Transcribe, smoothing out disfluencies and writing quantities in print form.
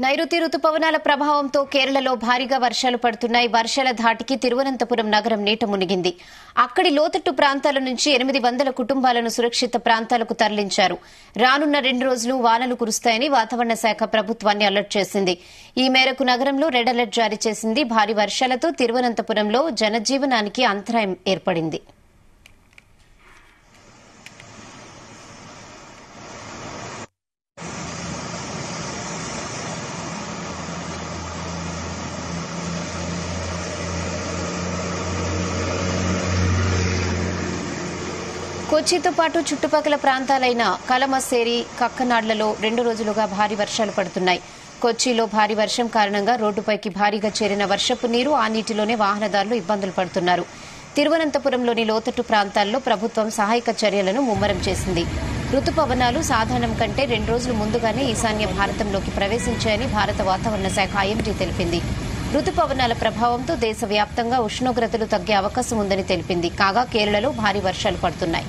నైరుతి రుతుపవనాల ప్రభావంతో కేరళలో భారీగా వర్షాలు పడుతున్నాయి. వర్షాల ధాటికి తిరువనంతపురం నగరం నీట మునిగింది. అక్కడి లోతట్టు ప్రాంతాల నుంచి 800 కుటుంబాలను సురక్షిత ప్రాంతాలకు తరలించారు. రానున్న 2 రోజులు వానలు కురుస్తాయని వాతావరణ శాఖ ప్రభుత్వాన్ని అలర్ట్ చేసింది. ఈ మేరకు నగరంలో రెడ్ అలర్ట్ జారీ చేసింది. భారీ వర్షాలతో తిరువనంతపురంలో జనజీవనానికి అంతరాయం ఏర్పడింది. కొచ్చితో పాటు చుట్టుపక్కల ప్రాంతాలైన కలమస్సేరి, కక్కనాడ్లలో 2 రోజులుగా భారీ వర్షాలు పడుతున్నాయి. కొచ్చిలో భారీ వర్షం కారణంగా రోడ్డుపైకి భారీగా చేరిన వర్షపు నీరు, ఆ నీటిలోనే వాహనదారులు ఇబ్బందులు పడుతున్నారు. తిరువనంతపురంలోని లోతట్టు ప్రాంతాల్లో ప్రభుత్వం సహాయక చర్యలను ముమ్మరం చేసింది. రుతుపవనాలు సాధారణం కంటే 2 రోజులు ముందుగానే ఈశాన్య భారతంలోకి ప్రవేశించాయని భారత వాతావరణ శాఖ ఐఎండీ తెలిపింది. రుతుపవనాల ప్రభావంతో దేశవ్యాప్తంగా ఉష్ణోగ్రతలు తగ్గే అవకాశం ఉందని తెలిపింది. కాగా కేరళలో భారీ వర్షాలు పడుతున్నాయి.